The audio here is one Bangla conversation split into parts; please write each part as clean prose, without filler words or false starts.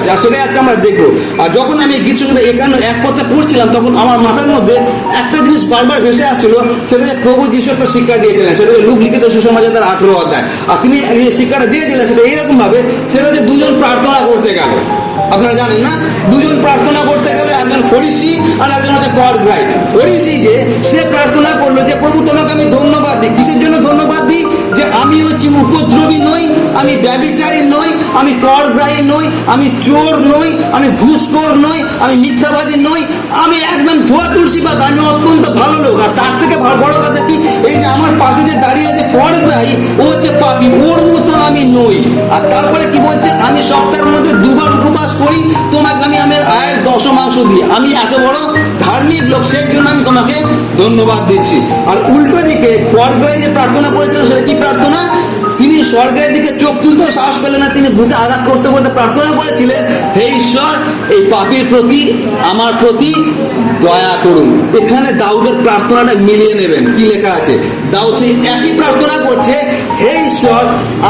আছে, আর সেটাই আজকে আমরা দেখবো। আর যখন আমি গীত সঙ্গীত একান্ন এক পথে পড়ছিলাম তখন আমার মাথার মধ্যে একটা জিনিস বারবার ভেসে আসছিল, সেটা যে প্রভু যিশু একটা শিক্ষা দিয়েছিলেন, সেটা যে লুক লিখিত সুসমাচার তার 18 অধ্যায়। আর তিনি শিক্ষাটা দিয়েছিলেন সেটা এইরকম ভাবে, সেটা যে দুজন প্রার্থনা করতে গেল। আপনারা জানেন না, দুজন প্রার্থনা করতে গেলে, একজন ফরিসি আর একজন হচ্ছে গড গ্রাই। ফরিসি যে সে প্রার্থনা করলো যে প্রভু তোমাকে আমি ধন্যবাদ দিই। কিসের জন্য ধন্যবাদ দিই? যে আমি হচ্ছে উপদ্রবী নই, আমি ব্যভিচারী নই, আমি করগ্রাহী নই, আমি চোর নই, আমি ঘুষখোর নই, আমি মিথ্যাবাদী নই, আমি একদম ধোয়া তুলসী পাতা, আমি অত্যন্ত ভালো লোক। আর তার থেকে বড় কথা কি, এই যে আমার পাশে যে দাঁড়িয়ে আছে করগ্রাহী, ও হচ্ছে পাপী, ওর মতো আমি নই। আর তারপরে কি বলছে, আমি সপ্তাহের মধ্যে 2 বার উপবাস করি, তোমাকে আমি আমার আয়ের দশমাংশ দিই, আমি এত বড় ধার্মিক লোক, সেই জন্য আমি তোমাকে ধন্যবাদ দিচ্ছি। আর উল্টো দিকে করগ্রাহী যে প্রার্থনা করেছিলেন সেটা কি প্রার্থনা? তিনি স্বর্গের দিকে চোখ তুলতেও সাহস পেলেন না, তিনি বুকে আঘাত করতে করতে প্রার্থনা করেছিলেন, হে ঈশ্বর এই পাপীর প্রতি আমার প্রতি দয়া করুন। এখানে দাউদের প্রার্থনাটা মিলিয়ে নেবেন, কি লেখা আছে। দাউদ সেই একই প্রার্থনা করছে, হে ঈশ্বর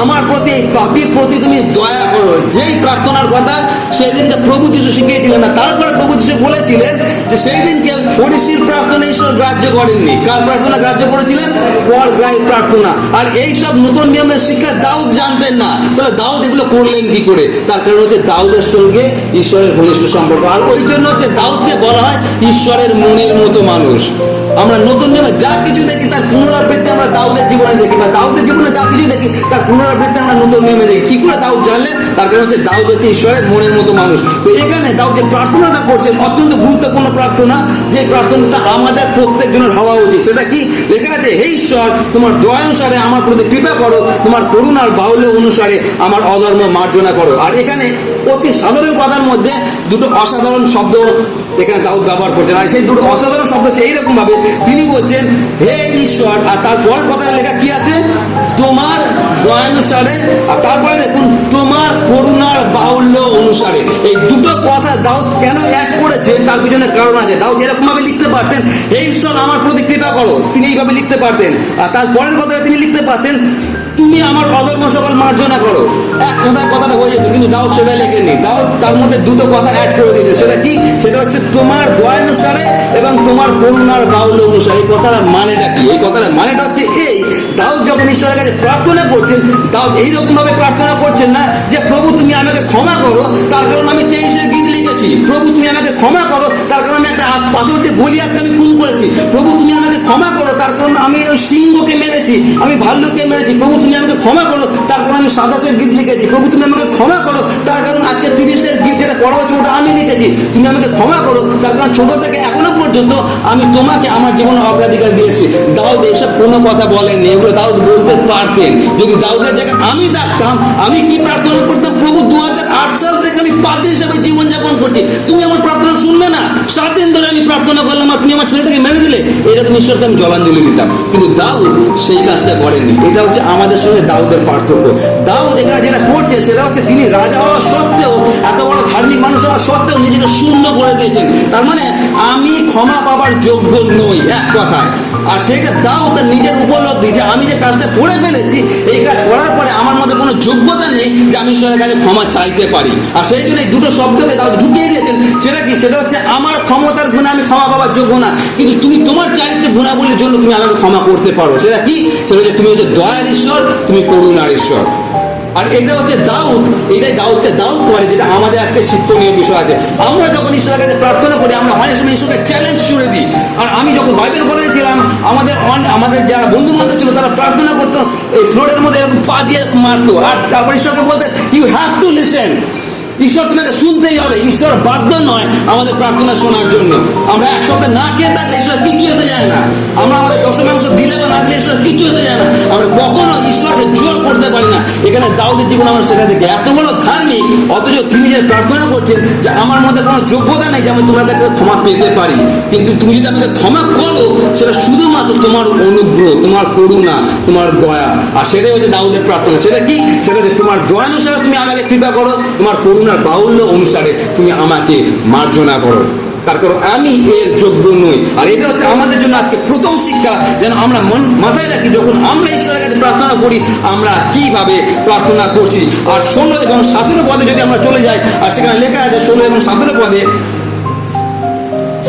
আমার প্রতি এই পাপীর প্রতি তুমি দয়া করো। যেই প্রার্থনার কথা সেই দিনকে প্রভু যিশু শিখিয়েছিলেন না। তারপরে প্রভু যিশু বলেছিলেন যে সেই দিনকে ফরিসির প্রার্থনা ঈশ্বর গ্রাহ্য করেননি। কার প্রার্থনা গ্রাহ্য করেছিলেন? করগ্রাহীর প্রার্থনা। আর এই সব নতুন নিয়মের শিক্ষা দাউদ জানতেন না। তাহলে দাউদ এগুলো করলেন কি করে? তার কারণ হচ্ছে দাউদের সঙ্গে ঈশ্বরের ঘনিষ্ঠ সম্পর্ক। আর ওই জন্য হচ্ছে দাউদকে বলা হয় ঈশ্বরের মনের মতো মানুষ। আমরা নতুন নিয়মে যা কিছু দেখি তার পুনরাবৃত্তি আমরা দাউদের জীবনে দেখি, বা দাউদের জীবনে যা কিছু দেখি তার পুনরাবৃত্তি আমরা নতুন নিয়মে দেখি। কি করে দাউদ জানলেন? তার কারণ হচ্ছে দাউদ হচ্ছে ঈশ্বরের মনের মতো মানুষ। তো এখানে দাউদ যে প্রার্থনাটা করছেন অত্যন্ত গুরুত্বপূর্ণ প্রার্থনা, যে প্রার্থনাটা আমাদের প্রত্যেকজনের হওয়া উচিত। সেটা কি লেখা আছে? হে ঈশ্বর তোমার দয়া অনুসারে আমার প্রতি কৃপা করো, তোমার করুণার বাহুল্য অনুসারে আমার অধর্ম মার্জনা করো। আর এখানে অতি সাধারণ কথার মধ্যে দুটো অসাধারণ শব্দ এখানে দাউদ ব্যবহার করছেন। আর সেই দুটো অসাধারণ শব্দ হচ্ছে এইরকম ভাবে, তিনি বলছেন হে ঈশ্বর, আর তারপর কথাটা লেখা কি আছে? তোমার দয়ানুসারে, আর তারপরে দেখুন তোমার করুণার বাহুল্য অনুসারে। এই দুটো কথা দাউদ কেন অ্যাড করেছেন তার পিছনে কারণ আছে। দাউদ এরকম ভাবে লিখতে পারতেন, হে ঈশ্বর আমার প্রতি কৃপা করো, তিনি এইভাবে লিখতে পারতেন। আর তারপরের কথাটা তিনি লিখতে পারতেন, তুমি আমার অধর্ম সকল মার্জনা করো। এক কথায় কথাটা হয়ে যেত, কিন্তু দাউদ সেটা লেখেননি। দাউদ তার মধ্যে দুটো কথা অ্যাড করে দিয়েছে। সেটা কি? সেটা হচ্ছে তোমার দয়ানুসারে এবং তোমার করুণার বাহুল্য অনুসারে। এই কথাটার মানেটা কি? এই কথাটার মানেটা হচ্ছে এই, দাউদ যখন ঈশ্বরের কাছে প্রার্থনা করছেন, দাউদ এইরকম ভাবে প্রার্থনা করছেন না যে প্রভু তুমি আমাকে ক্ষমা করো, তার কারণ আমি 23-এর গীত লিখেছি। প্রভু তুমি আমাকে ক্ষমা করো, তার কারণ আমি একটা পাথরটি গলিয়াতকে আমি খুন করেছি। প্রভু তুমি আমাকে ক্ষমা করো, তার কারণ আমি ওই সিংহকে মেরেছি, আমি ভাল্লুককে মেরেছি। প্রভু তুমি আমাকে ক্ষমা করো, তার কারণ আমি 27-এর গীত লিখেছি। প্রভু তুমি আমাকে ক্ষমা করো, তার কারণ আজকে 30-এর গীত যেটা পড়া হচ্ছে ওটা আমি লিখেছি। তুমি আমাকে ক্ষমা করো, তার কারণ ছোট থেকে এখনো পর্যন্ত আমি তোমাকে আমার জীবনে অগ্রাধিকার দিয়েছি। দাউদ এইসব কোনো কথা বলেননি, এগুলো দাউদ বলতে পারতেন। যদি দাউদের জায়গায় আমি থাকতাম, আমি কি প্রার্থনা করতাম? প্রভু 2008 সাল থেকে আমি পাদ্রী হিসাবে জীবনযাপন করছি, তুমি আমার প্রার্থনা শুনবে না? 7 দিন ধরে আমি প্রার্থনা করলাম আর তুমি আমার ছেলেটাকে মেরে দিলে, এরকম ঈশ্বরকে আমি জলাঞ্জলি দিতাম। কিন্তু দাউদ সেই কাজটা করেননি। এটা হচ্ছে আমাদের সঙ্গে দাউদের পার্থক্য। দাউদ এখানে যেটা করছে সেটা হচ্ছে তিনি রাজা হওয়া সত্ত্বেও, এত বড় ধার্মিক মানুষ হওয়া সত্ত্বেও নিজেকে শূন্য করে দিয়েছেন। তার মানে আমি ক্ষমা পাবার যোগ্য নই, এক কথায়। আর সেটা দাউদ তার নিজের উপলব্ধি যে আমি যে কাজটা করে ফেলেছি, এই কাজ করার পরে আমার মধ্যে কোনো যোগ্যতা নেই যে আমি ঈশ্বরের কাছে ক্ষমা চাইতে পারি। আর সেই জন্য এই দুটো শব্দকে দাউদ ঢুকিয়ে দিয়েছেন। সেটা কি? সেটা হচ্ছে আমার ক্ষমতার গুণে আমি ক্ষমা পাওয়ার যোগ্য না, কিন্তু তুমি তোমার চারিত্রিক গুণাবলীর জন্য তুমি আমাকে ক্ষমা করতে পারো। সেটা কি? সেটা হচ্ছে তুমি হচ্ছে দয়ার ঈশ্বর, তুমি করুণার ঈশ্বর। আর এটা হচ্ছে দাউদ, এটাই দাউদকে দাউদ করে, যেটা আমাদের আজকে শিক্ষণীয় বিষয় আছে। আমরা যখন ঈশ্বরের কাছে প্রার্থনা করি, আমরা অনেক সময় ঈশ্বরকে চ্যালেঞ্জ ছুড়ে দিই। আর আমি যখন বাইবেল কলেজে ছিলাম, আমাদের যারা বন্ধু বান্ধব ছিল তারা প্রার্থনা করতো, এই ফ্লোরের মধ্যে এরকম পা দিয়ে মারতো, আর তারপর ঈশ্বরকে বলতেন ইউ হ্যাভ টু লিসেন। ঈশ্বর তোমাকে শুনতেই হবে। ঈশ্বর বাধ্য নয় আমাদের প্রার্থনা শোনার জন্য। আমরা এক সপ্তাহ না খেয়ে থাকলে ঈশ্বর কিচ্ছু এসে যায় না। আমরা আমাদের দশমাংশ দিলে বা না দিলে ঈশ্বর কিচ্ছু এসে যায় না। আমরা কখনো ঈশ্বরকে জোর করতে পারি না। এখানে দাউদের জীবনে আমরা সেটা দেখি, এত বড় ধার্মিক, অথচ তিনি যে প্রার্থনা করছেন যে আমার মধ্যে কোনো যোগ্যতা নেই যে আমি তোমার কাছে ক্ষমা পেতে পারি, কিন্তু তুমি যদি আমাকে ক্ষমা করো সেটা শুধুমাত্র তোমার অনুগ্রহ, তোমার করুণা, তোমার দয়া। আর সেটাই হচ্ছে দাউদের প্রার্থনা। সেটা কি? সেটা হচ্ছে তোমার দয়া অনুসারে তুমি আমাকে কৃপা করো, তোমার করুণার বাহুল্য অনুসারে তুমি আমাকে মার্জনা করো। তার কারণ আমি এর যোগ্য নই। আর এটা হচ্ছে আমাদের জন্য আজকে প্রথম শিক্ষা, যেন আমরা মাথায় রাখি যখন আমরা ঈশ্বরের কাছে প্রার্থনা করি আমরা কিভাবে প্রার্থনা করছি। আর 16 এবং 17 পদে যদি আমরা চলে যাই, আর সেখানে লেখা আছে 16 এবং 17 পদে,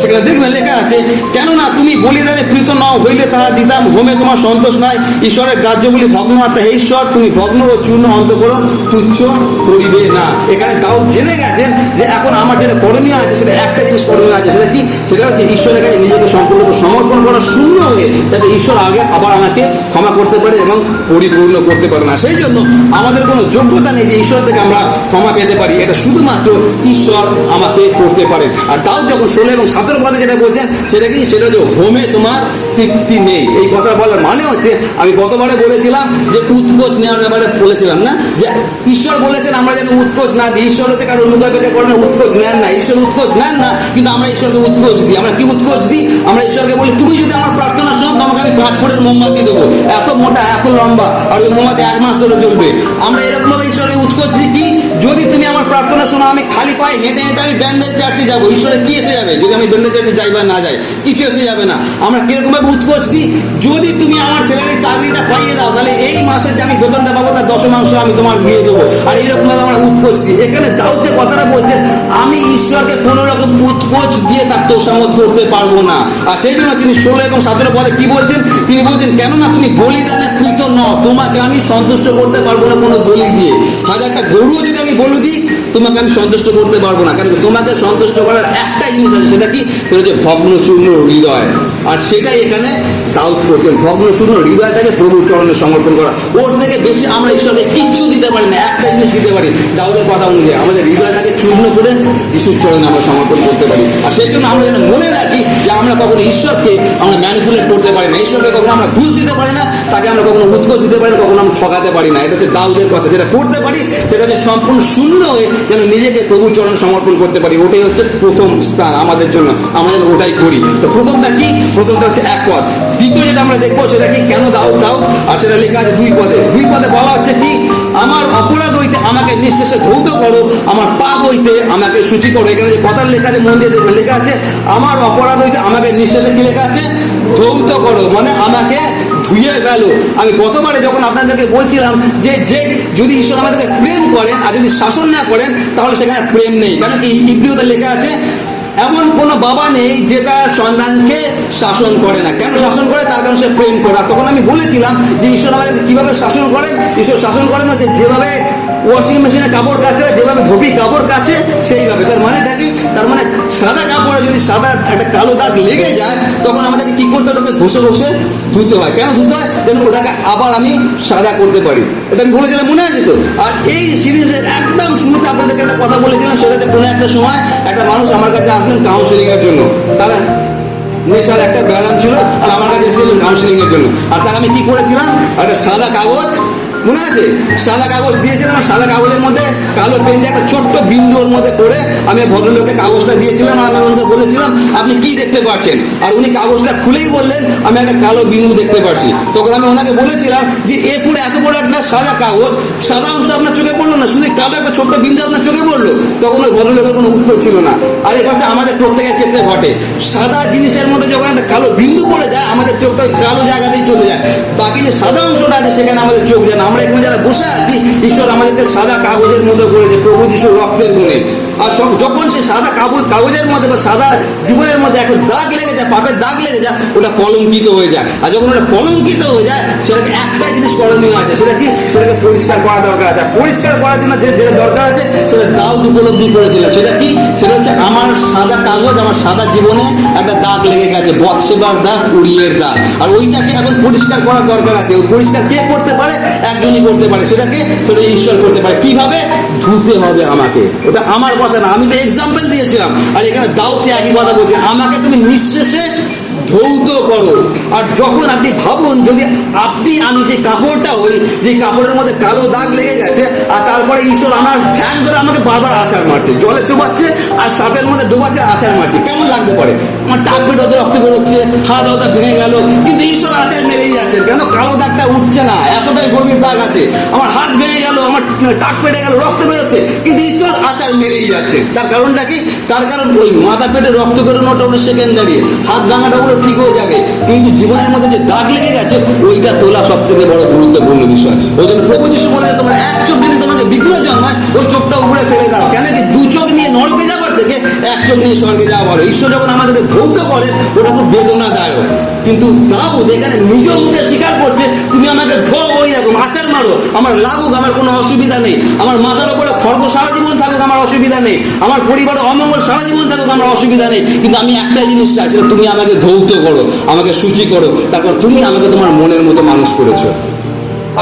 সেখানে দেখবেন লেখা আছে, কেননা তুমি বলিদানে প্রীত নাও হইলে তাহা দিতাম, হোমে তোমার সন্তোষ নাই, ঈশ্বরের গ্রাহ্যগুলি ভগ্ন হাতে, হে ঈশ্বর তুমি ভগ্ন ও চূর্ণ অন্তঃকরণ তুচ্ছ করিবে না। এখানে দাউদ জেনে গেছেন যে এখন আমার যেটা করণীয় আছে, সেটা একটা জিনিস করণীয় আছে, সেটা কি? সেটা হচ্ছে ঈশ্বরের কাছে নিজেকে সম্পূর্ণ সমর্পণ করা, শূন্য হয়ে, যাতে ঈশ্বর আগে আবার আমাকে ক্ষমা করতে পারে এবং পরিপূর্ণ করতে পারে না। সেই জন্য আমাদের কোনো যোগ্যতা নেই যে ঈশ্বর থেকে আমরা ক্ষমা পেতে পারি, এটা শুধুমাত্র ঈশ্বর আমাকে করতে পারে। আর দাউদ যখন 16 এবং 17 পদে যেটা বলছেন সেটা কি? সেটা হচ্ছে হোমে তোমার তৃপ্তি নেই। এই কথা বলার মানে হচ্ছে, আমি গতবারে বলেছিলাম যে উৎকোচ নেওয়ার ব্যাপারে বলেছিলাম না, যে ঈশ্বর বলেছেন আমরা যেন উৎকোচ না দিই। ঈশ্বর হচ্ছে কারো অনুকম্পা করেন, উৎকোচ নেন না, ঈশ্বর উৎকোচ নেন না, কিন্তু আমরা ঈশ্বরকে উৎকোচ দিই। আমরা কি উৎকোচ দিই? আমরা ঈশ্বরকে বলি তুমি যদি আমার প্রার্থনা শোনো তোমাকে আমি 5 ফুটের মোমবাতি দেবো, এত মোটা এত লম্বা, আর ওই মোমবাতি 1 মাস ধরে জ্বলবে। আমরা এরকমভাবে ঈশ্বরকে উৎকোচ দিই কি? যদি তুমি আমার প্রার্থনা শোনো আমি খালি পায়ে হেঁটে হেঁটে আমি ব্যান্ডেল চার্চে যাবো, ঈশ্বরের কি এসে যাবে? যদি আমি ব্যান্ডেল চার্চে যাই বা না যাই, কিছু এসে যাবে না। আমরা কিরকম ভাবে উৎকোচ দিই? যদি তুমি আমার ছেলের এই চাকরিটা পাইয়ে দাও, তাহলে এই মাসে যে আমি বেতনটা পাবো তার 10 আমি তোমার দিয়ে দেবো। আর এইরকম ভাবে আমরা উৎকোচ দিই। এখানে দাউদ যে কথাটা বলছেন, আমি ঈশ্বরকে কোনো রকম উৎকোচ দিয়ে তার তোষামত করতে পারবো না। আর সেই জন্য তিনি 16 এবং 17 পদে কি বলছেন? তিনি বলছেন, কেননা তুমি বলিদানে প্রীত নও, তোমাকে আমি সন্তুষ্ট করতে পারবো না কোনো বলি দিয়ে। 1000টা গরুও যদি আমি বলি দিই, তোমাকে আমি সন্তুষ্ট করতে পারবো না। কারণ তোমাকে সন্তুষ্ট করার একটাই জিনিস আছে, সেটা কি? সেটা হচ্ছে ভগ্নচূর্ণ হৃদয়। আর সেটাই এখানে দাউদ করছেন, ভগ্নচূর্ণ হৃদয়টাকে প্রভুর চরণে সমর্পণ করা। ওর থেকে বেশি আমরা ঈশ্বরকে কিচ্ছু দিতে পারি না, একটা জিনিস দিতে পারি, দাউদের কথা অনুযায়ী আমাদের হৃদয়টাকে চূর্ণ করে যিশুর চরণে আমরা সমর্পণ করতে পারি। আর সেই জন্য আমরা যেন মনে রাখি যে আমরা কখনো ঈশ্বরকে আমরা ম্যানিপুলেট করতে পারি না, ঈশ্বরকে কখনো আমরা ঘুষ দিতে পারি না, তাকে আমরা কখনো উৎকোচ দিতে পারি না, কখনো আমরা ঠকাতে পারি না। এটা হচ্ছে দাউদের কথা। যেটা করতে পারি সেটা হচ্ছে সম্পূর্ণ শূন্য হয়ে যেন নিজেকে প্রভুর চরণে সমর্পণ করতে পারি। ওটাই হচ্ছে প্রথম স্থান আমাদের জন্য, আমরা যেন ওটাই করি। তো প্রথমটা কি? প্রথমটা হচ্ছে এক পদ। দ্বিতীয় যেটা আমরা দেখবো সেটা কি? কেন দাউদ দাউদ? আর সেটা লেখা আছে 2 পদে। 2 পদে বলা হচ্ছে কি? আমার অপরাধ হইতে আমাকে নিঃশেষে ধৌত করো, আমার পাপ হইতে আমাকে সূচি করো। এখানে যে কথার লেখা আছে মন দিয়ে দেখবেন, লেখা আছে আমার অপরাধ হইতে আমাকে নিঃশেষে কি লেখা আছে? ধৌত করো, মানে আমাকে ধুয়ে ফেলো। আমি গতবারে যখন আপনাদেরকে বলছিলাম যে যদি ঈশ্বর আমাদেরকে প্রেম করেন আর যদি শাসন না করেন, তাহলে সেখানে প্রেম নেই। কেন কি? ইব্রিয়তে লেখা আছে এমন কোনো বাবা নেই যে তার সন্তানকে শাসন করে না। কেন শাসন করে? তার কারণ সে প্রেম করে। তখন আমি বলেছিলাম যে ঈশ্বর আমাদেরকে কিভাবে শাসন করেন। ঈশ্বর শাসন করেন হচ্ছে যেভাবে ওয়াশিং মেশিনে কাপড় কাচে, যেভাবে ধোবি কাপড় কাচে, সেইভাবে। তার মানেটা কি? তার মানে সাদা কাপড়ে যদি সাদা একটা কালো দাগ লেগে যায়, তখন আমাদেরকে কি করতে হয়? ওটাকে ঘষে ঘষে ধুতে হয়। কেন ধুতে হয়? যেন ওটাকে আবার আমি সাদা করতে পারি। এটা আমি বলেছিলাম, মনে আছে তো? আর এই সিরিজের একদম শুরুতে আপনাদেরকে একটা কথা বলেছিলাম, সেটাতে কোনো একটা সময় একটা মানুষ আমার কাছে আসলেন কাউন্সিলিংয়ের জন্য। তারা নেশার একটা ব্যায়াম ছিল, আর আমার কাছে এসেছিলেন কাউন্সিলিংয়ের জন্য। আর তাকে আমি কি করেছিলাম? একটা সাদা কাগজ, মনে আছে? সাদা কাগজ দিয়েছিলাম, আর সাদা কাগজের মধ্যে কালো পেন দিয়ে একটা ছোট্ট বিন্দুর মধ্যে করে আমি ভদ্রলোককে কাগজটা দিয়েছিলাম। আর আমি ওনাকে বলেছিলাম আপনি কি দেখতে পাচ্ছেন? আর উনি কাগজটা খুলেই বললেন আমি একটা কালো বিন্দু দেখতে পাচ্ছি। তখন আমি ওনাকে বলেছিলাম যে এ পুরো এত বড় একটা সাদা কাগজ, সাদা অংশ আপনার চোখে পড়লো না, শুধু কালো একটা ছোট্ট বিন্দু আপনার চোখে পড়লো? তখন ওই ভদ্রলোকের কোনো উত্তর ছিল না। আর এটা হচ্ছে আমাদের প্রত্যেকের ক্ষেত্রে ঘটে। সাদা জিনিসের মধ্যে যখন একটা কালো বিন্দু পড়ে যায়, আমাদের চোখটা ওই কালো জায়গাতেই চলে যায়, বাকি যে সাদা অংশটা আছে সেখানে আমাদের চোখ যায় না। আমরা এখানে যারা বসে আছি, ঈশ্বর আমাদেরকে সাদা কাগজের মধ্যে করেছে প্রভু যিশুর রক্তের গুণে। আর যখন সে সাদা কাগজের মধ্যে বা সাদা জীবনের মধ্যে একটা দাগ লেগে যায়, পাপের দাগ লেগে যায়, ওটা কলঙ্কিত হয়ে যায়। আর যখন ওটা কলঙ্কিত হয়ে যায়, সেটাকে একটাই জিনিস করণীয় আছে, সেটা কি? সেটাকে পরিষ্কার করা দরকার আছে। পরিষ্কার করার জন্য যেটা দরকার আছে সেটা দাউদ উপলব্ধি করেছিল। সেটা কি? সেটা হচ্ছে আমার সাদা কাগজ, আমার সাদা জীবনে একটা দাগ লেগে গেছে, বৎসেবার দাগ, উরিয়ের দাগ। আর ওইটাকে এখন পরিষ্কার করার দরকার আছে। ওই পরিষ্কার কে করতে পারে? একজনই করতে পারে। সেটাকে সেটা ঈশ্বর করতে পারে। কিভাবে? ধুতে হবে আমাকে। ওটা আমার কথা না, আমি তো এক্সাম্পল দিয়েছিলাম। আর এখানে দাউদ একই কথা বলছে, আমাকে তুমি নিঃশেষে ধৌত করো। আর যখন আপনি ভাবুন, যদি আমি সেই কাপড়টা হই যে কাপড়ের মধ্যে কালো দাগ লেগে গেছে, আর তারপরে ঈশ্বর আমার ধ্যান ধরে আমাকে বারবার আছাড় মারছে, জলে চুবাচ্ছে আর সাপের মধ্যে ডোবাচ্ছে, আছাড় মারছে, কেমন লাগতে পারে? আমার টাক পেটে হতে রক্ত বেরোচ্ছে, হাত হতে ভেঙে গেল, কিন্তু ঈশ্বর আছাড় মেরেই যাচ্ছেন। কেন? কালো দাগটা উঠছে না, এতটাই গভীর দাগ আছে। আমার হাত ভেঙে গেল, আমার টাক পেটে গেল, রক্ত বেরোচ্ছে, কিন্তু ঈশ্বর আছাড় মেরেই যাচ্ছে। তার কারণটা কি? তার কারণ ওই মাথা পেটে রক্ত বেরোনোটা ওটা সেকেন্ডারি, হাত ভাঙাটা ওগুলো ঠিক হয়ে যাবে, কিন্তু জীবনের মধ্যে যে দাগ লেগে গেছে ওইটা তোলা সব থেকে বড় গুরুত্বপূর্ণ বিষয়। ওই জন্য প্রভু যিশু বলে, তোমার এক চোখ যদি তোমাকে বিঘ্ন জন্মায়, ওই চোখটা উপরে ফেলে দাও। কেন কি? দু চোখ নিয়ে নরকে যাবার থেকে এক চোখ নিয়ে স্বর্গে যাওয়া ভালো। ঈশ্বর যখন আমাদেরকে ধৌত করে ওটা খুব বেদনাদায়ক, কিন্তু দাউদ এখানে নিজ মুখে স্বীকার করছে, তুমি আমাকে ধো, ওই রকম আচার মারো, আমার লাগুক, আমার কোনো অসুবিধা নেই, আমার মাথার উপরে খড়গ সারা জীবন থাকুক, আমার অসুবিধা নেই, আমার পরিবারে অমঙ্গল সারা জীবন থাকুক, আমার অসুবিধা নেই, কিন্তু আমি একটাই জিনিস চাই, সেটা তুমি আমাকে ধৌত করো, আমাকে শুচি করো, তারপর তুমি আমাকে তোমার মনের মতো মানুষ করেছো।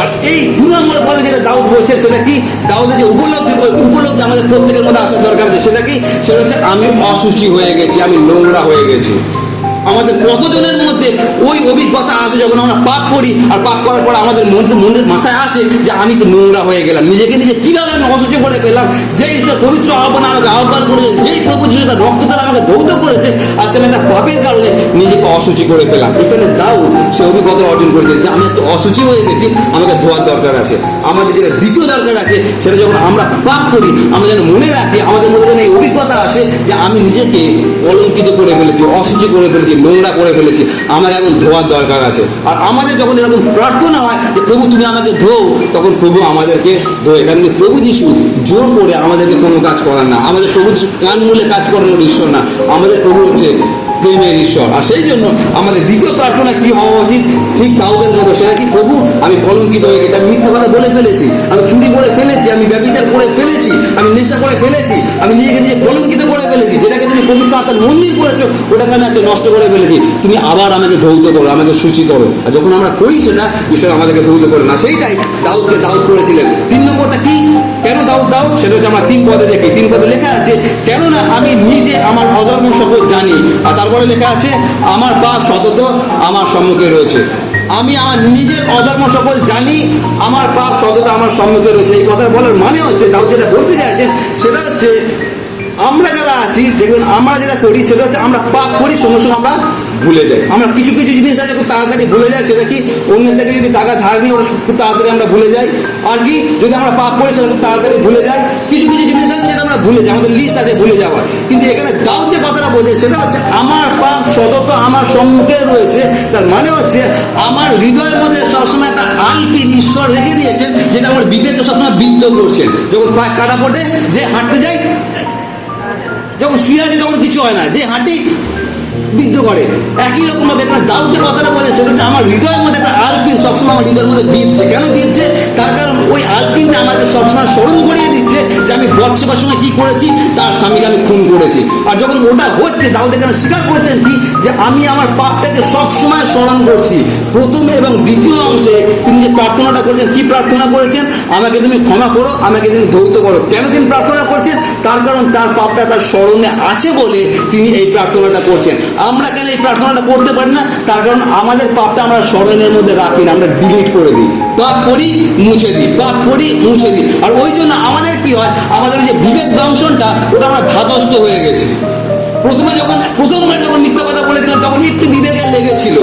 আর এই 2 নম্বর পদে যেটা দাউদ বলছে, সেটা কি? দাউদের যে উপলব্ধি, ওই উপলব্ধি আমাদের প্রত্যেকের মধ্যে আসার দরকার আছে। সেটা কি? সেটা হচ্ছে আমি অসুচি হয়ে গেছি, আমি নোংরা হয়ে গেছি। আমাদের কতজনের মধ্যে ওই অভিজ্ঞতা আসে যখন আমরা পাপ করি, আর পাপ করার পর আমাদের মনের মাথায় আসে যে আমি তো নোংরা হয়ে গেলাম, নিজেকে নিজে কীভাবে আমি অসুচি করে ফেললাম। যেই ঈশ্বর পবিত্র আহ্বান আমাকে আহ্বান করেছে, যেই প্রভু যিশু তার রক্ত দ্বারা আমাকে ধৌত করেছে, আজকে আমি একটা পাপের কারণে নিজেকে অসুচি করে ফেলাম। এখানে দাউদ সে অভিজ্ঞতা অর্জন করেছে যে আমি আজকে অসুচি হয়ে গেছি, আমাকে ধোয়ার দরকার আছে। আমাদের যেটা দ্বিতীয় দরকার আছে, সেটা যখন আমরা পাপ করি, আমরা যেন মনে রাখি, আমাদের মধ্যে যেন এই অভিজ্ঞতা আসে যে আমি নিজেকে অলঙ্কিত করে ফেলেছি, অসুচি করে ফেলেছি, নোংরা করে ফেলেছি, আমার এখন ধোয়ার দরকার আছে। আর আমাদের যখন এরকম প্রার্থনা হয় যে প্রভু তুমি আমাকে ধোও, তখন প্রভু আমাদেরকে ধোয়। কারণ কি? প্রভু যিশু জোর করে আমাদেরকে কোনো কাজ করান না, আমাদের প্রভু যিশু কান মূলে কাজ করানোর ঈশ্বর না, আমাদের প্রভু হচ্ছে প্রেমের ঈশ্বর। আর সেই জন্য আমাদের দ্বিতীয় প্রার্থনা কি হওয়া উচিত? ঠিক দাউদের মতো, সেটা কি? প্রভু আমি কলঙ্কিত হয়ে গেছি, আমি মিথ্যা কথা বলে ফেলেছি, আমি চুরি করে ফেলেছি, আমি ব্যভিচার করে ফেলেছি, আমি নেশা করে ফেলেছি, আমি নিজেকে নিজে কলঙ্কিত করে ফেলেছি, যেটাকে তুমি পবিত্র আত্মার মন্দির করেছো ওটাকে আমি আজকে নষ্ট করে ফেলেছি, তুমি আবার আমাকে ধৌত করো, আমাকে সূচি করো। আর যখন আমরা করি সেটা, ঈশ্বর আমাদেরকে ধৌত করে না। সেইটাই দাউদ করেছিলেন। 3 নম্বরটা কি? কেন দাউদ? সেটা হচ্ছে আমরা 3 পদে দেখি। 3 পদে লেখা আছে, কেননা আমি নিজে আমার অধর্ম সকল জানি। আর তারপরে লেখা আছে, আমার পাপ সতত আমার সম্মুখে রয়েছে। আমি আমার নিজের অধর্ম সকল জানি, আমার পাপ সতত আমার সম্মুখে রয়েছে। এই কথা বলার মানে হচ্ছে, দাউদ যেটা বলতে চাইছেন সেটা হচ্ছে, আমরা যারা আছি দেখবেন, আমরা যেটা করি সেটা হচ্ছে আমরা পাপ করি, সঙ্গে সঙ্গে আমরা ভুলে যাই। আমরা কিছু কিছু জিনিস আছে খুব তাড়াতাড়ি ভুলে যাই। সেটা কি? অন্যের থেকে যদি টাকা ধার নিই, ওটা খুব তাড়াতাড়ি আমরা ভুলে যাই। আর কি? যদি আমরা পাপ করি সেটা খুব তাড়াতাড়ি ভুলে যাই। কিছু কিছু জিনিস আছে যেটা আমরা ভুলে যাই, আমাদের লিস্ট আছে ভুলে যাওয়ার। কিন্তু এখানে দাউদ যে কথাটা বলছে সেটা হচ্ছে, আমার পাপ সতত আমার সম্মুখে রয়েছে। তার মানে হচ্ছে আমার হৃদয়ের মধ্যে সবসময় একটা আলপিন ঈশ্বর রেখে দিয়েছেন, যেটা আমার বিবেককে সবসময় বিদ্ধ করছেন। যখন পায়ে কাটা পড়ে, যে হাঁটতে যাই, যখন শুয়ে আছে তখন কিছু হয় না, যে হাঁটি বিদ্ধ করে। একই রকমভাবে এখানে দাউদ যে কথাটা বলে সেটা হচ্ছে, আমার হৃদয়ের মধ্যে একটা আলপিন সবসময় আমার হৃদয়ের মধ্যে বিঁধছে। কেন বিঁধছে? তার কারণ ওই আলপিনটা আমাকে সবসময় স্মরণ করিয়ে দিচ্ছে যে আমি বৎসেবার সময় কী করেছি, তার স্বামীকে আমি খুন করেছি। আর যখন ওটা হচ্ছে, দাউদ এখানে স্বীকার করছেন কি, যে আমি আমার পাপটাকে সবসময় স্মরণ করছি। প্রথম এবং দ্বিতীয় অংশে তিনি যে প্রার্থনাটা করেছেন, কি প্রার্থনা করেছেন? আমাকে তুমি ক্ষমা করো, আমাকে তুমি ধৌত করো। কেন তিনি প্রার্থনা করছেন? তার কারণ তার পাপটা তার স্মরণে আছে বলে তিনি এই প্রার্থনাটা করছেন। আমরা কেন এই প্রার্থনাটা করতে পারি না? তার কারণ আমাদের পাপটা আমরা স্মরণের মধ্যে রাখি না, আমরা ডিলিট করে দিই। পাপ করি, মুছে দিই, পাপ করি, মুছে দিই। আর ওই জন্য আমাদের কি হয়, আমাদের যে বিবেক দংশনটা, ওটা আমরা ধাতস্থ হয়ে গেছি। প্রথমবার যখন মিথ্যা কথা বলেছিলাম তখন একটু বিবেকে লেগেছিল,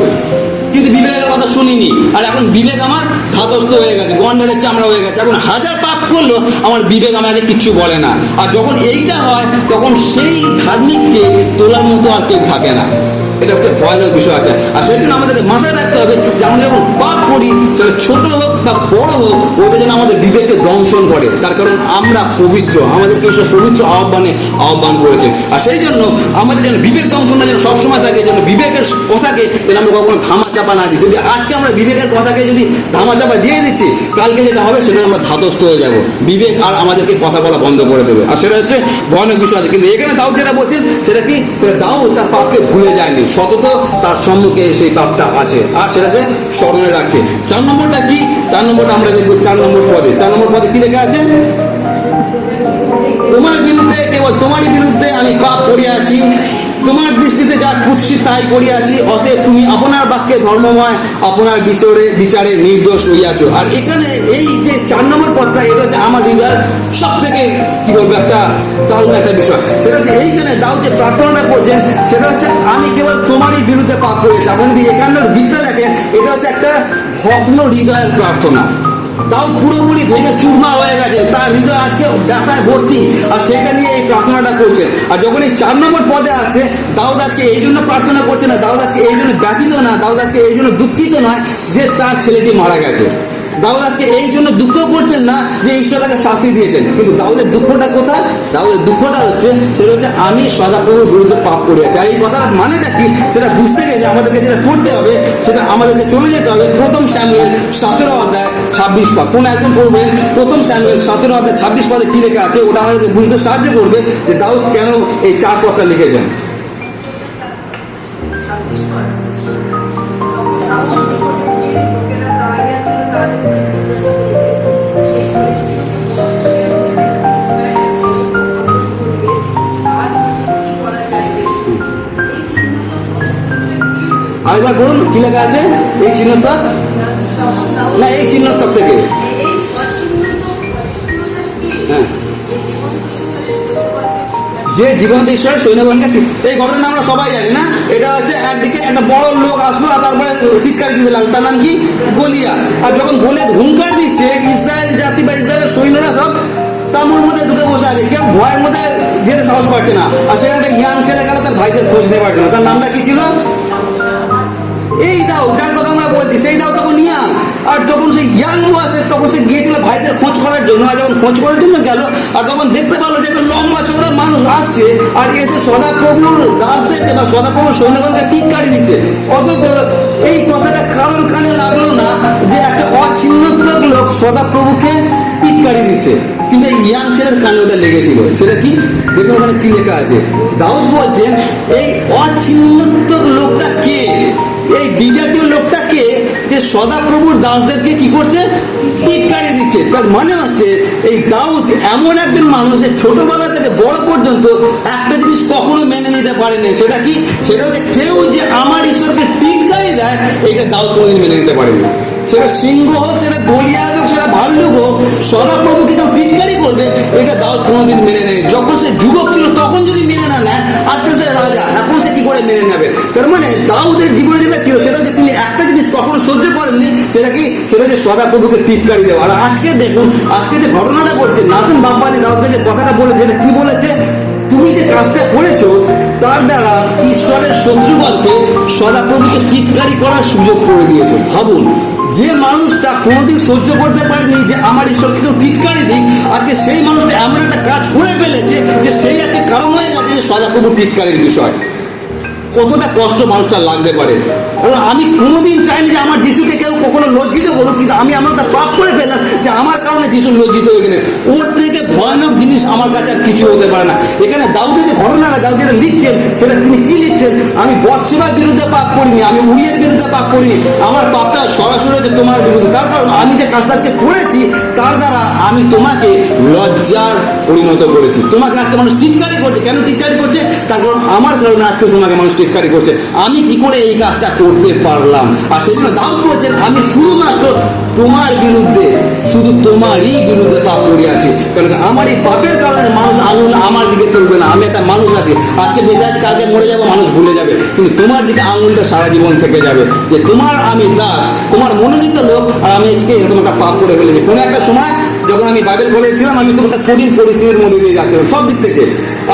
কিন্তু বিবেকের কথা শুনিনি। আর এখন বিবেক আমার ধাতস্থ হয়ে গেছে, গন্ডারের চামড়া হয়ে গেছে। এখন হাজার পাপ করলো আমার বিবেক আমাকে কিচ্ছু বলে না। আর যখন এইটা হয়, তখন সেই ধার্মিককে তোলার মতো আর কেউ থাকে না। এটা হচ্ছে ভয়ানক বিষয় আছে। আর সেই জন্য আমাদেরকে মাথায় রাখতে হবে যে আমরা যখন পাপ করি, সেটা ছোট হোক বা বড় হোক, ওটা যেন আমাদের বিবেককে দংশন করে। তার কারণ আমরা পবিত্র, আমাদেরকে এইসব পবিত্র আহ্বান করেছে। আর সেই জন্য আমাদের যেন বিবেক দংশনটা যেন সবসময় থাকে, যেন বিবেকের কথাকে যেন আমরা কখনো ধামাচাপা না দিই। যদি আজকে আমরা বিবেকের কথাকে যদি ধামাচাপা দিয়ে দিচ্ছি, কালকে যেটা হবে সেটা আমরা ধাতস্থ হয়ে যাব, বিবেক আর আমাদেরকে কথা বলা বন্ধ করে দেবে। আর সেটা হচ্ছে ভয়ানক বিষয় আছে। কিন্তু এখানে দাউদ যেটা বলছেন সেটা কি? সেটা দাউদ তার পাপকে ভুলে যায়নি, সতত তার সম্মুখে সেই পাপটা আছে, আর সেটা সে স্মরণে রাখছে। 4 নম্বরটা কি? 4 নম্বরটা আমরা দেখবো 4 নম্বর পদে। 4 নম্বর পদে কি লেখা আছে? তোমার বিরুদ্ধে, কেবল তোমারই বিরুদ্ধে আমি পাপ করিয়াছি, তোমার দৃষ্টিতে যা কুৎসিত তাই করিয়াছি, অতএব তুমি আপনার বাক্যে ধর্মময়, আপনার বিচারে নির্দোষ হইয়াছ। আর এখানে এই যে 4 নম্বর পদটা, এটা হচ্ছে আমার হৃদয়ের সব থেকে কি বলবো একটা দারুণ একটা বিষয়। সেটা হচ্ছে এইখানে দাউদ যে প্রার্থনাটা করছেন, সেটা হচ্ছে আমি কেবল তোমারই বিরুদ্ধে পাপ করেছি। আপনি যদি 51 ভিতরে দেখেন, এটা হচ্ছে একটা ভগ্ন হৃদয়ের প্রার্থনা। দাউদ পুরোপুরি ভেঙে চুরমার হয়ে গেছে, তার হৃদয় আজকে ব্যথায় ভর্তি, আর সেটা নিয়ে এই প্রার্থনাটা করছেন। আর যখন এই 4 নম্বর পদে আসে, দাউদ আজকে এই জন্য প্রার্থনা করছে না, দাউদ আজকে এই জন্য ব্যথিত না, দাউদ আজকে এই জন্য দুঃখিত নয় যে তার ছেলেটি মারা গেছে। দাউদ আজকে এই জন্য দুঃখ করছেন না যে ঈশ্বর তাকে শাস্তি দিয়েছেন, কিন্তু দাউদের দুঃখটা কোথায়? দাউদের দুঃখটা হচ্ছে, সেটা হচ্ছে আমি সদাপ্রভুর বিরুদ্ধে পাপ করেছি। আর এই কথাটা মানেটা কি সেটা বুঝতে গেলে আমাদেরকে যেটা করতে হবে, সেটা আমাদেরকে চলে যেতে হবে 1 স্যামুয়েল 17 অধ্যায় 26 পদ। কোন একজন পড়বেন 1 স্যামুয়েল 17 অধ্যায় 26 পদে কি লেখা আছে, ওটা আমাদেরকে বুঝতে সাহায্য করবে যে দাউদ কেন এই 4 পদটা লিখেছেন। আরেকবার বলুন কি লেখা আছে এই চিহ্নত্বক, না এই চিহ্নত্বক থেকে, হ্যাঁ, যে জীবন্ত ঈশ্বরের সৈন্যগণকে, এই ঘটনা আমরা সবাই জানি না। এটা হচ্ছে একদিকে একটা বড় লোক আসলো আর তারপরে টিটকারি দিতে লাগলো, তার নাম কি? গলিয়াত। আর যখন গলিয়াত হুঙ্কার দিচ্ছে, ইসরায়েল জাতি বা ইসরায়েলের সৈন্যরা সব তাঁবুর মধ্যে ঢুকে বসে আছে, কেউ ভয়ের মধ্যে যেতে সাহস পাচ্ছে না। আর সেখানে একটা ইয়াং ছেলে গেল তার ভাইদের খোঁজ নেবার জন্য, তার নামটা কি ছিল? এই দাও যার কথা আমরা বলছি, সেই দাও তখন ইয়াং। আর যখন সেই ইয়াং আসে, তখন সে গিয়েছিল ভাইদের খোঁজ করার জন্য। আর যখন খোঁজ করার জন্য গেল, আর তখন দেখতে পারলো যে একটা লম্বা চওড়া মানুষ আসছে, আর এসে সদাপ্রভুর দাসদেরকে বা সদাপ্রভুর সৈন্যগণকে টিটকারি দিচ্ছে। অথচ এই কথাটা কারোর কানে লাগলো না যে একটা অছিন্নত্বক লোক সদাপ্রভুকে টিটকারি দিচ্ছে, কিন্তু এই ইয়াং ছেলের কানে ওটা লেগেছিল। সেটা কি? দেখুন ওখানে কি লেখা আছে। দাউদ বলছেন এই অছিন্নত্বক লোকটা কে, এই বিজাতীয় লোকটা কে যে সদাপ্রভুর দাসদেরকে কি করছে? টিটকারি দিচ্ছে। তার মানে হচ্ছে এই দাউদ এমন একজন মানুষ যে ছোটবেলা থেকে বড় পর্যন্ত একটা জিনিস কখনো মেনে নিতে পারেনি। সেটা কি? সেটা হচ্ছে কেউ যে আমার ঈশ্বরকে টিটকারি দেয়, এটা দাউদ কোনোদিন মেনে নিতে পারেনি। সেটা সিংহ হোক, সেটা গলিয়াত হোক, সেটা ভাল্লুক হোক, সদাপ্রভুকে কেউ টিটকারি করবে, এটা দাউদ কোনোদিন মেনে নেয়। যখন সে যুবক ছিল তখন যদি মেনে না নেয়, আজকে সে রাজা, এখন সে কি করে মেনে নেবে? তার মানে দাউদের জীবনে যেটা ছিল, সেটা হচ্ছে তিনি একটা জিনিস কখনো সহ্য করেননি। সেটা কি? সেটা হচ্ছে সদাপ্রভুকে টিটকারি দেওয়া। আর আজকে দেখুন, আজকে যে ঘটনাটা ঘটছে, নাথান বাপ্পাদি দাউদকে যে কথাটা বলেছে, এটা কি বলেছে? তুমি যে কাজটা করেছো, তার দ্বারা ঈশ্বরের শত্রুগণকে সদাপ্রভুকে টিটকারি করার সুযোগ করে দিয়েছো। ভাবুন, যে মানুষটা কোনোদিন সহ্য করতে পারেনি যে আমার ঈশ্বরকে কেউ টিটকারি দিক, আজকে সেই মানুষটা এমন একটা কাজ করে ফেলেছে যে সেই আজকে কারণ হয়ে গেছে যে সদাপ্রভু টিটকারির বিষয়। কতটা কষ্ট মানুষটা লাগতে পারে। আমি কোনোদিন চাইনি যে আমার যিশুকে কেউ কখনো লজ্জিত করুক, কিন্তু আমি এমন একটা পাপ করে ফেললাম যে আমার কারণে যিশু লজ্জিত হয়ে গেলেন। ওর থেকে ভয়ানক জিনিস আমার কাছে আর কিছু হতে পারে না। এখানে দাউদের যে ঘটনাটা দাউদ যেটা লিখছেন, সেটা তিনি কি লিখছেন? আমি বৎসেবার বিরুদ্ধে পাপ করিনি, আমি উরিয়ের বিরুদ্ধে পাপ করিনি, আমার পাপটা সরাসরি হচ্ছে তোমার বিরুদ্ধে। তার কারণ আমি যে কাজটা আজকে করেছি, তার দ্বারা আমি তোমাকে লজ্জার পরিণত করেছি। তোমাকে আজকে মানুষ টিটকারি করছে। কেন টিটকারি করছে? তার কারণ আমার কারণে আজকে তোমাকে মানুষ টিটকারি করছে। আমি কি করে এই কাজটা করতে পারলাম? আর সেই জন্য দাউদ বলছেন, আমি শুধুমাত্র তোমার বিরুদ্ধে, শুধু তোমারই বিরুদ্ধে পাপ করিয়াছি। কারণ আমার এই পাপের কারণে মানুষ আঙুল আমার দিকে তুলবে না। আমি একটা মানুষ আছি, আজকে বেঁচে আছি, কালকে মরে যাবো, মানুষ ভুলে যাবে, কিন্তু তোমার দিকে আঙুলটা সারা জীবন থেকে যাবে যে তোমার আমি দাস, তোমার মনোনীত লোক, আর আমি আজকে এরকম একটা পাপ করে ফেলেছি। কোনো একটা সময় যখন আমি বাইবেল কলেজে ছিলাম, আমি খুব একটা কঠিন পরিস্থিতির মধ্যে দিয়ে যাচ্ছিলাম সব দিক থেকে।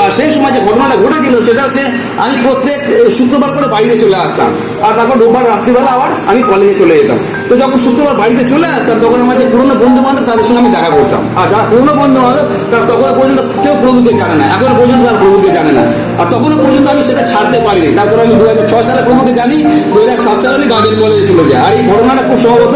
আর সেই সময় যে ঘটনাটা ঘটেছিল, সেটা হচ্ছে আমি প্রত্যেক শুক্রবার করে বাড়িতে চলে আসতাম, আর তারপর রোববার রাত্রিবেলা আবার আমি কলেজে চলে যেতাম। তো যখন শুক্রবার বাড়িতে চলে আসতাম, তখন আমার যে পুরোনো বন্ধু বান্ধব, তাদের সঙ্গে আমি দেখা করতাম। আর যারা পুরোনো বন্ধু বান্ধব, তারা তখনও পর্যন্ত কেউ প্রভুকে জানে না, এখনো পর্যন্ত তারা প্রভুকে জানে না। আর তখনও পর্যন্ত আমি সেটা ছাড়তে পারিনি। তার কারণ আমি 2006 সালে প্রভুকে জানি, 2007 সালে আমি বাইবেল কলেজে চলে যাই। আর এই ঘটনাটা খুব সম্ভবত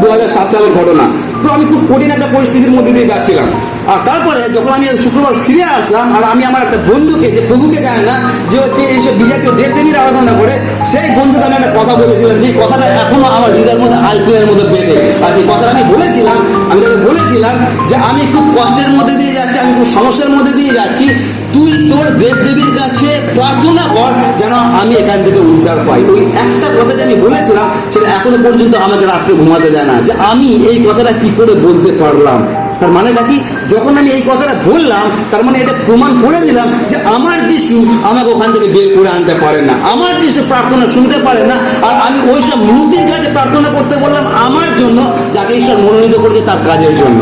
2007 সালের ঘটনা। তো আমি খুব কঠিন একটা পরিস্থিতির মধ্যে দিয়ে যাচ্ছিলাম। আর তারপরে যখন আমি শুক্রবার ফিরে আসলাম, আর আমি আমার একটা বন্ধুকে, যে প্রভুকে জানে না, যে হচ্ছে এইসব বিজাতীয় দেবদেবীর আরাধনা করে, সেই বন্ধুকে আমি একটা কথা বলেছিলাম, যে কথাটা এখনো আমার হৃদয়ের মধ্যে আলপিনের মধ্যে বেঁধে। আর সেই কথাটা আমি বলেছিলাম, আমি তাকে বলেছিলাম যে আমি খুব কষ্টের মধ্যে দিয়ে যাচ্ছি, আমি খুব সমস্যার মধ্যে দিয়ে যাচ্ছি, তুই তোর দেবদেবীর কাছে প্রার্থনা কর যেন আমি এখান থেকে উদ্ধার পাই। ওই একটা কথা যে আমি বলেছিলাম সেটা এখনো পর্যন্ত আমাকে রাত্রে ঘুমাতে দেয় না, যে আমি এই কথাটা কি করে বলতে পারলাম। তার মানেটা কি, যখন আমি এই কথাটা বললাম তার মানে এটা প্রমাণ করে দিলাম যে আমার যিশু আমাকে ওখান থেকে বের করে আনতে পারে না, আমার যিশু প্রার্থনা শুনতে পারে না। আর আমি ওইসব মূর্তির কাছে প্রার্থনা করতে বললাম আমার জন্য, যাকে ঈশ্বর মনোনীত করেছে তার কাজের জন্য।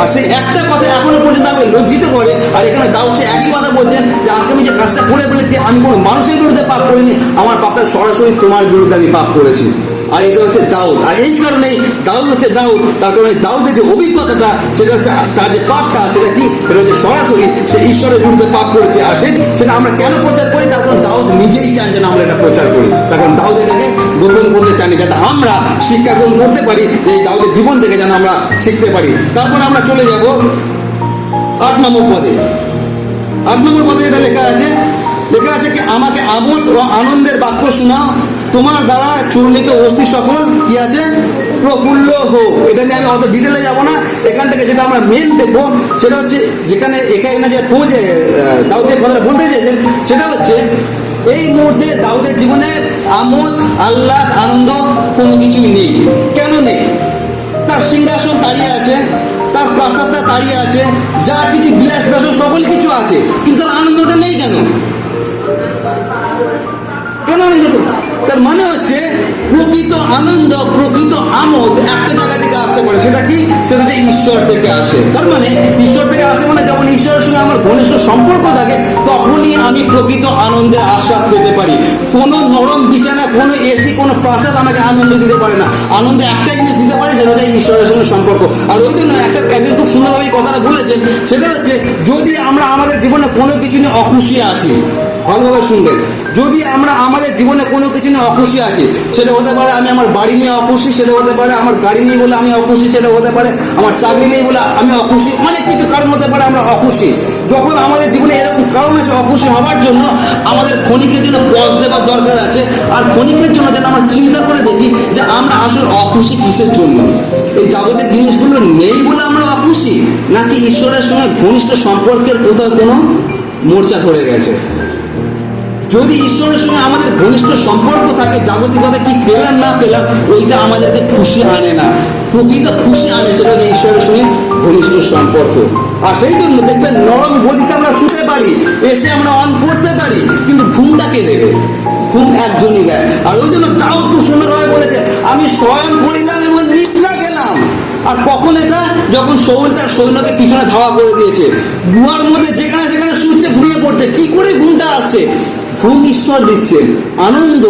আর সেই একটা কথা এখনো পর্যন্ত আমাকে লজ্জিত করে। আর এখানে দাউদ সে একই কথা বলছেন যে আজকে আমি যে কাজটা করে ফেলেছি, আমি কোনো মানুষের বিরুদ্ধে পাপ করিনি, আমার পাপটা সরাসরি তোমার বিরুদ্ধে আমি পাপ করেছি। আর এটা হচ্ছে দাউদ। আর এই কারণেই দাউদ হচ্ছে দাউদ, তার কারণে দাউদের যে অভিজ্ঞতাটা সেটা হচ্ছে তার যে পাপটা সেটা কি, সেটা হচ্ছে সরাসরি সে ঈশ্বরের বিরুদ্ধে পাপ করেছে। আর সেটা আমরা কেন প্রচার করি, তার কারণ দাউদ নিজেই চান যেন আমরা এটা প্রচার করি। তার কারণ দাউদ এটাকে গোপন করতে চান যাতে আমরা শিক্ষা গ্রহণ করতে পারি, এই দাউদের জীবন থেকে যেন আমরা শিখতে পারি। তারপর আমরা চলে যাব 8 নম্বর পদে। 8 নম্বর পদে এটা লেখা আছে কি, আমাকে আমোদ ও আনন্দের বাক্য শোনাও, তোমার দ্বারা চূর্ণিত অস্থি সকল কি আছে প্রফুল্ল হোক। এটা নিয়ে আমি অত ডিটেলে যাব না। এখান থেকে যেটা আমরা মেন দেখবো সেটা হচ্ছে, যেখানে এখানে যে দাউদের কথাটা বলতে চেয়েছেন সেটা হচ্ছে এই মুহূর্তে দাউদের জীবনে আমোদ, আহ্লাদ, আনন্দ কোনো কিছুই নেই। কেন নেই? তার সিংহাসন দাঁড়িয়ে আছে, তার প্রাসাদটা দাঁড়িয়ে আছে, যা কিছু বিলাস বাসন সকল কিছু আছে, কিন্তু তার আনন্দটা নেই। কেন আনন্দ? তার মানে হচ্ছে প্রকৃত আনন্দ, প্রকৃত আমোদ একটা জায়গা থেকে আসতে পারে। সেটা কি? সেটা হচ্ছে ঈশ্বর থেকে আসে। তার মানে ঈশ্বর থেকে আসে মানে যখন ঈশ্বরের সঙ্গে আমার ঘনিষ্ঠ সম্পর্ক থাকে তখনই আমি প্রকৃত আনন্দের আস্বাদ পেতে পারি। কোনো নরম বিছানা, কোনো এসি, কোনো প্রাসাদ আমাকে আনন্দ দিতে পারে না। আনন্দ একটা জিনিস দিতে পারে, সেটা হচ্ছে ঈশ্বরের সঙ্গে সম্পর্ক। আর ওই জন্য একজন খুব সুন্দরভাবে এই কথাটা বলেছেন, সেটা হচ্ছে যদি আমরা আমাদের জীবনে কোনো কিছু নিয়ে অখুশি আছি, ভালোভাবে শুনবেন, যদি আমরা আমাদের জীবনে কোনো কিছু নিয়ে অখুশি আছি, সেটা হতে পারে আমি আমার বাড়ি নিয়ে অখুশি, সেটা হতে পারে আমার গাড়ি নিয়ে বলে আমি অখুশি, সেটা হতে পারে আমার চাকরি নেই বলে আমি অখুশি, অনেক কিছু কারণ হতে পারে আমরা অখুশি। যখন আমাদের জীবনে এরকম কারণ আছে অখুশি হওয়ার জন্য, আমাদের ক্ষণিকের জন্য পজ দেওয়ার দরকার আছে। আর ক্ষণিকের জন্য যেন আমরা চিন্তা করে দেখি যে আমরা আসলে অখুশি কিসের জন্য। এই জাগতিক জিনিসগুলো নেই বলে আমরা অখুশি, নাকি ঈশ্বরের সঙ্গে ঘনিষ্ঠ সম্পর্কের কোথাও কোনো মোর্চা ধরে গেছে? যদি ঈশ্বরের সঙ্গে আমাদের ঘনিষ্ঠ সম্পর্ক থাকে, জাগতিকভাবে কি পেলাম না পেলাম ওইটা আমাদেরকে খুশি আনে না। প্রকৃত খুশি আনে সেটা হচ্ছে ঈশ্বরের সঙ্গে ঘনিষ্ঠ সম্পর্ক। আর সেই জন্য দেখবেন নরম গদিতে আমরা শুতে পারি, এসে আমরা অন করতে পারি, কিন্তু ঘুমটা কে দেবে? ঘুম একজনই দেয়। আর ওই জন্য দাউদ খুব সুন্দরভাবে বলেছে, আমি শয়ন করিলাম এবং নিদ্রা গেলাম। আর কখন এটা? যখন শৌল তার সৈন্যকে পিছনে ধাওয়া করে দিয়েছে, গুহার মধ্যে যেখানে সেখানে শুচ্ছে, ঘুরিয়ে পড়ছে। কি করে ঘুমটা আসছে? ঘুম ঈশ্বর দিচ্ছেন, আনন্দ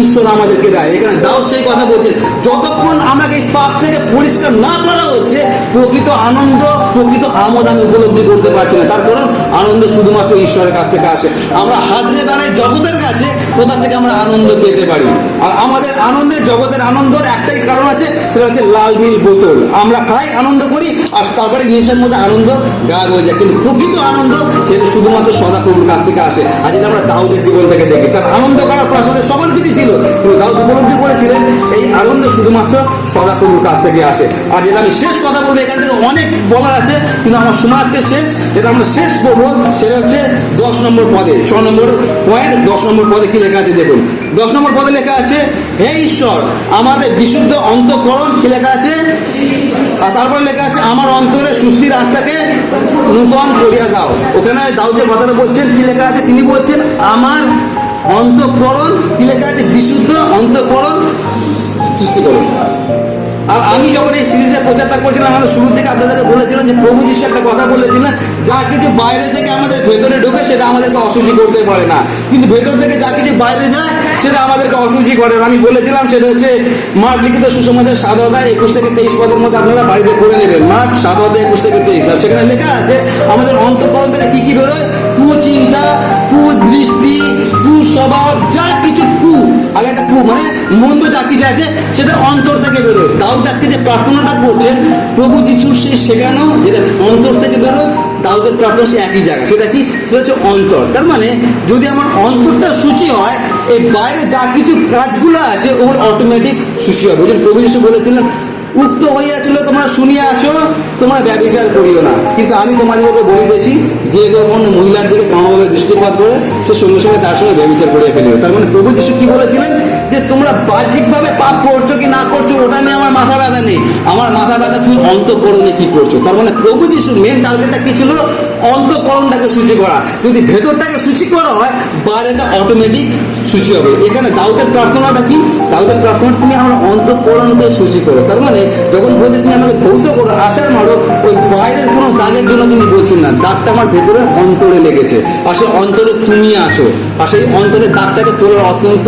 ঈশ্বর আমাদেরকে দেয়। এখানে দাউদ সেই কথা বলছেন, যতক্ষণ আমাকে এই পাপ থেকে পরিষ্কার না করা হচ্ছে প্রকৃত আনন্দ, প্রকৃত আমোদ আমি উপলব্ধি করতে পারছি না। তার কারণ আনন্দ শুধুমাত্র ঈশ্বরের কাছ থেকে আসে। আমরা হাতড়ে বেড়াই জগতের কাছে, কোথা থেকে আমরা আনন্দ পেতে পারি? আর আমাদের আনন্দের, জগতের আনন্দের একটাই কারণ আছে, সেটা হচ্ছে লাল নীল বোতল। আমরা খাই, আনন্দ করি, আর তারপরে নিমিষের মধ্যে আনন্দ গায়েব হয়ে যায়। কিন্তু প্রকৃত আনন্দ সেটা শুধুমাত্র সদাপ্রভুর কাছ থেকে আসে। আর যেটা আমরা দাউদের জীবন থেকে দেখি, তার আনন্দ করার প্রাসাদে সকল কিছু ছিল, কিন্তু দাউদ উপলব্ধি করেছিলেন এই আনন্দ শুধুমাত্র সদাপ্রভুর কাছ থেকে আসে। আর যেটা আমি শেষ কথা বলবো, এখান থেকে অনেক বলার আছে, কিন্তু আমার সময় আজকে শেষ। যেটা আমরা শেষ করবো সেটা হচ্ছে 10 নম্বর পদে, 6 নম্বর পয়েন্ট। 10 নম্বর পদে কি লেখা আছে দেখুন। 10 নম্বর পদে লেখা আছে, হে ঈশ্বর আমাদের বিশুদ্ধ অন্তঃকরণ, কি লেখা আছে? আর তারপর লেখা আছে, আমার অন্তরে সুস্থির আত্মাকে নূতন করিয়া দাও। ওখানে দাউদ যে কথাটা বলছেন, কি লেখা আছে? তিনি বলছেন আমার অন্তঃকরণ, কি লেখা আছে? বিশুদ্ধ অন্তঃকরণ সৃষ্টি করুন। আর আমি যখন এই সিরিজের প্রচারটা করছিলাম, আমাদের শুরুর থেকে আপনাদেরকে বলেছিলাম যে প্রভু যিশু একটা কথা বলেছিলেন, যা কিছু বাইরে থেকে আমাদের ভেতরে ঢোকে সেটা আমাদেরকে অশুচি করতে পারে না, কিন্তু ভেতর থেকে যা কিছু বাইরে যায় সেটা আমাদেরকে অশুচি করে। আমি বলেছিলাম সেটা হচ্ছে মার্ক লিখিত সুসমাচার 7 অধ্যায় 21 থেকে 23 পদের মধ্যে আপনারা বাড়িতে পড়ে নেবেন। মার্ক 7 অধ্যায় 21 থেকে 23। আর সেখানে লেখা আছে আমাদের অন্তঃকরণ থেকে কি কি বেরোয়? কুচিন্তা, কুদৃষ্টি, কুস্বভাব, যা কিছু আগে একটা মানে মন্দ যা কিছু আছে সেটা অন্তর থেকে বেরোয়। দাউদ আজকে যে প্রার্থনাটা করছেন প্রভু যিশুর সে শেখানো, যেটা অন্তর থেকে বেরোয়, দাউদের প্রার্থনা সে একই জায়গা। সেটা কি? সেটা হচ্ছে অন্তর। তার মানে যদি আমার অন্তরটা সূচি হয়, এই বাইরে যা কিছু কাজগুলো আছে ওগুলো অটোমেটিক সূচি হবে। ওই প্রভু যিশু বলেছিলেন, উক্ত হইয়াছিল তোমরা শুনিয়াছো, তোমরা ব্যভিচার করিও না, কিন্তু আমি তোমাদেরকে বলিতেছি যে কোনো মহিলার দিকে কামভাবে আশীর্বাদ করে সে সঙ্গে সঙ্গে তার সঙ্গে ব্যভিচার করে ফেলবে। তার মানে প্রভু যিশু কি বলেছিলেন যে তোমরা বাহ্যিকভাবে পাপ করছো কি না করছো ওটা নিয়ে আমার মাথা ব্যথা নেই, আমার মাথা ব্যথা তুমি অন্তঃকরণে কি করছো। তার মানে প্রভু যিশুর মেন টার্গেটটা কি ছিল? অন্তঃকরণটাকে সূচি করা। যদি ভেতরটাকে সূচি করা হয় বাইরেটা অটোমেটিক সূচি হবে। এখানে দাউদের প্রার্থনাটা কি? দাউদের প্রার্থনা তুমি আমার অন্তঃকরণকে সূচি করো। তার মানে যখন বলছে তুমি আমাকে ধৌত করো, আচার মারো, ওই বাইরের কোনো দাগের জন্য তিনি বলছেন না, দাগটা আমার ভেতরে অন্তরে লেগেছে, আর সেই অন্তরে তুমি আছো, আর সেই অন্তরের দাগটাকে তোলার অত্যন্ত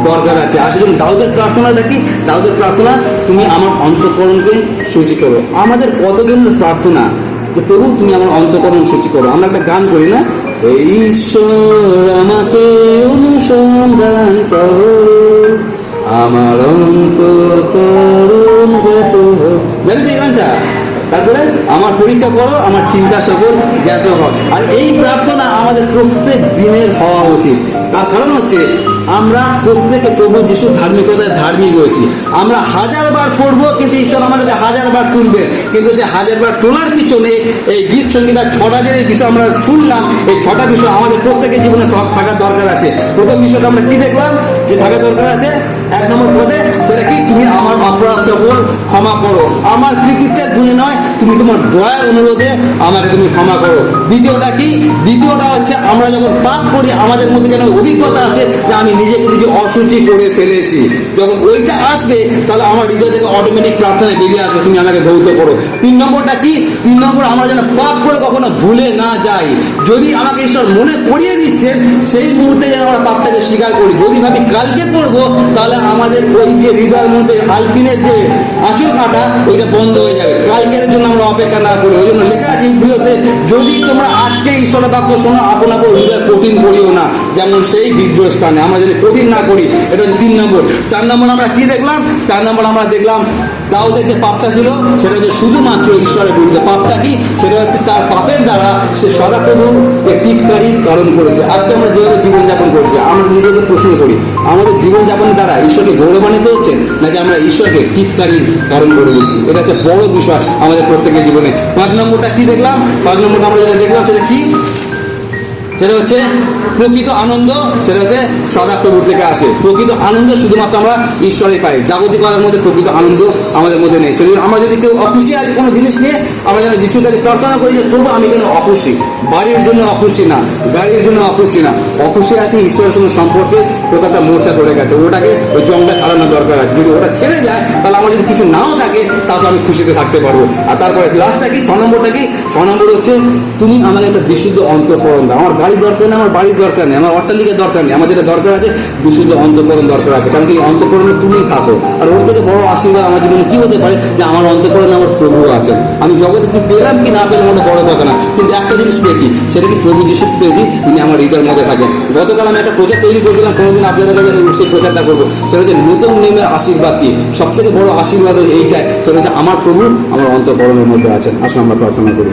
দরকার আছে। আর সেজন্য দাউদের প্রার্থনাটা কি? দাউদের প্রার্থনা তুমি আমার অন্তঃকরণকে সূচি করো। আমাদের কতজনের প্রার্থনা যে প্রভু তুমি আমার অন্তঃকরণ সূচি করো। আমরা একটা গান করি না, এই ঈশ্বর আমাকে অনুসন্ধান করো, আমার অন্তঃকরণ জ্ঞাত হোক। জানি তো এই গানটা? তারপরে আমার পরীক্ষা করো, আমার চিন্তা সকল জ্ঞাত হোক। আর এই প্রার্থনা আমাদের প্রত্যেক দিনের হওয়া উচিত। তার কারণ হচ্ছে আমরা প্রত্যেকে প্রভু যিশুর ধার্মিকতায় ধার্মিক হয়েছি। আমরা 1000 বার পড়বো কিন্তু ঈশ্বর আমাদেরকে 1000 বার তুলবে, কিন্তু সে 1000 বার তোলার পিছনে এই গীত সঙ্গীতার 6টা যে বিষয় আমরা শুনলাম, এই 6টা বিষয় আমাদের প্রত্যেকের জীবনে থাকার দরকার আছে। প্রথম বিষয়টা আমরা কি দেখলাম যে থাকার দরকার আছে? 1 নম্বর পদে সেটা কি? তুমি আমার অপরাধ সকল ক্ষমা করো, আমার কৃতিত্বের গুণে নয়, তুমি তোমার দয়ার অনুরোধে আমাকে তুমি ক্ষমা করো। দ্বিতীয়টা কি? দ্বিতীয়টা হচ্ছে আমরা যখন পাপ করি আমাদের মধ্যে যেন অভিজ্ঞতা আসে যে আমি নিজেকে নিজে অসুচি করে ফেলেছি। যখন ওইটা আসবে তাহলে আমার হৃদয় থেকে অটোমেটিক প্রার্থনায় বেরিয়ে আসবে তুমি আমাকে ধৌত করো। 3 নম্বরটা কি? 3 নম্বর আমরা যেন পাপ করে কখনো ভুলে না যাই। যদি আমাকে ঈশ্বর মনে করিয়ে দিচ্ছেন সেই মুহূর্তে যেন আমরা পাপটাকে স্বীকার করি। যদি ভাবি কালকে করবো তাহলে আমাদের ওই যে হৃদয়ের মধ্যে আলপিনের যে আঁচল কাটা ওইটা বন্ধ হয়ে যাবে। কালকের জন্য আমরা অপেক্ষা না করি। ওই জন্য লেখা আছে প্রিয়তে, যদি তোমরা আজকে ঈশ্বরের বাক্য শোনো আপন আপন হৃদয় কঠিন করিও না, যেমন সেই বিদ্রোহ স্থানে। আমরা যদি কঠিন না করি, এটা হচ্ছে 3 নম্বর। 4 নম্বর আমরা কি দেখলাম? 4 নম্বর আমরা দেখলাম দাউদের যে পাপটা ছিল সেটা হচ্ছে শুধুমাত্র ঈশ্বরের বিরুদ্ধে। পাপটা কি? সেটা হচ্ছে তার পাপের দ্বারা সে সদাপ্রভুর টিটকারির কারণ করেছে। আজকে আমরা যেভাবে জীবনযাপন করছি আমরা নিজেদের প্রশ্ন করি, আমাদের জীবনযাপনের দ্বারা ঈশ্বরকে গৌরবান্বিত হচ্ছে নাকি আমরা ঈশ্বরকে টিটকারির কারণ করে দিচ্ছি? এটা হচ্ছে বড় বিষয় আমাদের প্রত্যেকের জীবনে। 5 নম্বরটা কি দেখলাম? 5 নম্বরটা আমরা যেটা দেখলাম সেটা কি? সেটা হচ্ছে প্রকৃত আনন্দ, সেটা হচ্ছে সদাপ্রভুর থেকে আসে। প্রকৃত আনন্দ শুধুমাত্র আমরা ঈশ্বরে পাই, জাগতিকতার মধ্যে প্রকৃত আনন্দ আমাদের মধ্যে নেই। সেজন্য আমরা যদি কেউ অখুশি আছে কোনো জিনিস নিয়ে, আমরা যেন যিশুর কাছে প্রার্থনা করি যে প্রভু আমি কেন অখুশি, বাড়ির জন্য অখুশি না, গাড়ির জন্য অখুশি না, অখুশি আছে ঈশ্বরের সঙ্গে সম্পর্কে প্রত্যেকটা মোর্চা ধরে গেছে, ওটাকে ওই জংটা ছাড়ানোর দরকার আছে। যদি ওটা ছেড়ে যায় তাহলে আমার যদি কিছু নাও থাকে তাহলে আমি খুশিতে থাকতে পারবো। আর তারপরে লাস্টটা কি? 6 নম্বরটা কি? 6 নম্বর হচ্ছে তুমি আমাকে একটা বিশুদ্ধ অন্তঃকরণ দাও। আমার গাড়ির দরকার নেই, আমার বাড়ির দরকার নেই, আমার অট্টালিকার দরকার নেই, আমার যেটা দরকার আছে বিশুদ্ধ অন্তঃকরণ দরকার আছে। কারণ এই অন্তঃকরণে তুমি থাকো। আর ওর থেকে বড় আশীর্বাদ আমার জীবনে কি হতে পারে? যে আমার অন্তঃকরণে আমার প্রভু আছেন। আমি জগতে কি পেলাম কি না পেলাম ওটা বড় কথা না, কিন্তু একটা জিনিস পেয়েছি, সেটা কি প্রভু যিশু পেয়েছি, তিনি আমার হৃদয়ের মধ্যে থাকেন। গতকাল আমি একটা প্রচার তৈরি করেছিলাম, কোনোদিন আপনাদের কাছে সেই প্রচারটা করবো। সেটা হচ্ছে নতুন নিয়মের আশীর্বাদ কি? সব থেকে বড় আশীর্বাদ এইটাই, সেটা হচ্ছে আমার প্রভু আমার অন্তঃকরণের মধ্যে আছেন। আসলে আমরা প্রার্থনা করি।